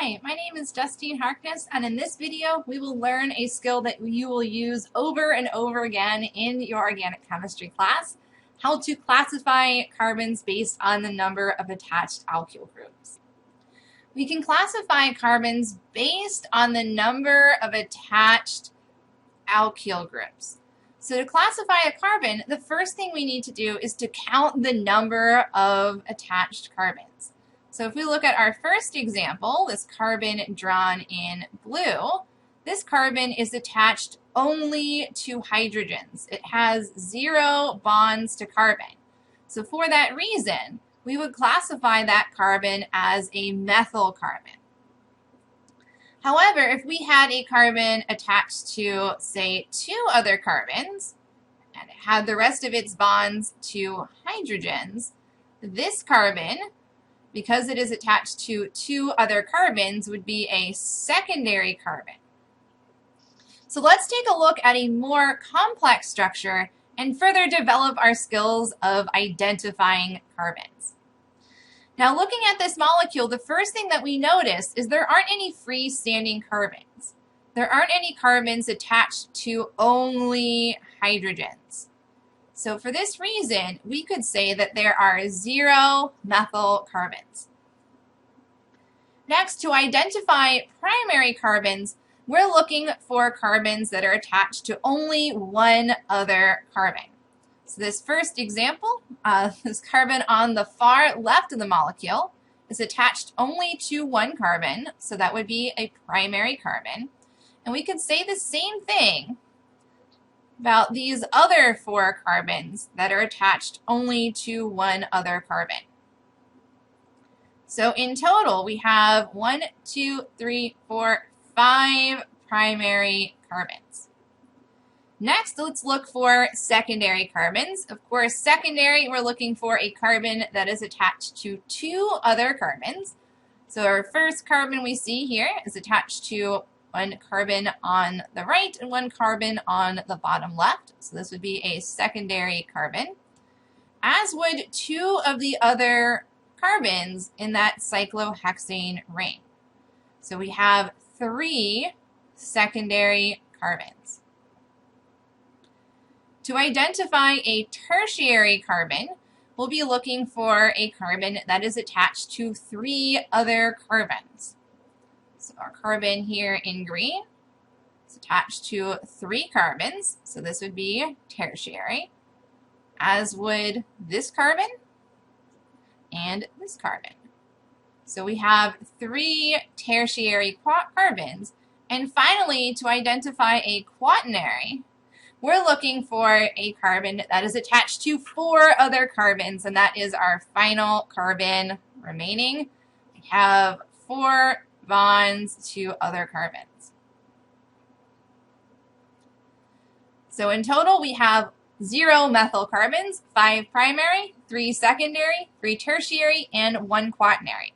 Hi, my name is Justine Harkness, and in this video we will learn a skill that you will use over and over again in your organic chemistry class: how to classify carbons based on the number of attached alkyl groups. We can classify carbons based on the number of attached alkyl groups. So to classify a carbon, the first thing we need to do is to count the number of attached carbons. So if we look at our first example, this carbon drawn in blue, this carbon is attached only to hydrogens. It has 0 bonds to carbon. So for that reason, we would classify that carbon as a methyl carbon. However, if we had a carbon attached to, say, 2 other carbons, and it had the rest of its bonds to hydrogens, this carbon, because it is attached to 2 other carbons, would be a secondary carbon. So let's take a look at a more complex structure and further develop our skills of identifying carbons. Now, looking at this molecule, the first thing that we notice is there aren't any freestanding carbons. There aren't any carbons attached to only hydrogens. So for this reason, we could say that there are 0 methyl carbons. Next, to identify primary carbons, we're looking for carbons that are attached to only one other carbon. So this first example, this carbon on the far left of the molecule is attached only to one carbon, so that would be a primary carbon. And we could say the same thing about these other 4 carbons that are attached only to one other carbon. So in total, we have 1, 2, 3, 4, 5 primary carbons. Next, let's look for secondary carbons. Of course, secondary, we're looking for a carbon that is attached to 2 other carbons. So our first carbon we see here is attached to 1 carbon on the right and 1 carbon on the bottom left. So this would be a secondary carbon, as would 2 of the other carbons in that cyclohexane ring. So we have 3 secondary carbons. To identify a tertiary carbon, we'll be looking for a carbon that is attached to 3 other carbons. So our carbon here in green is attached to 3 carbons, so this would be tertiary, as would this carbon and this carbon. So we have 3 tertiary carbons. And finally, to identify a quaternary, we're looking for a carbon that is attached to 4 other carbons, and that is our final carbon remaining. We have 4 bonds to other carbons. So in total, we have 0 methyl carbons, 5 primary, 3 secondary, 3 tertiary, and 1 quaternary.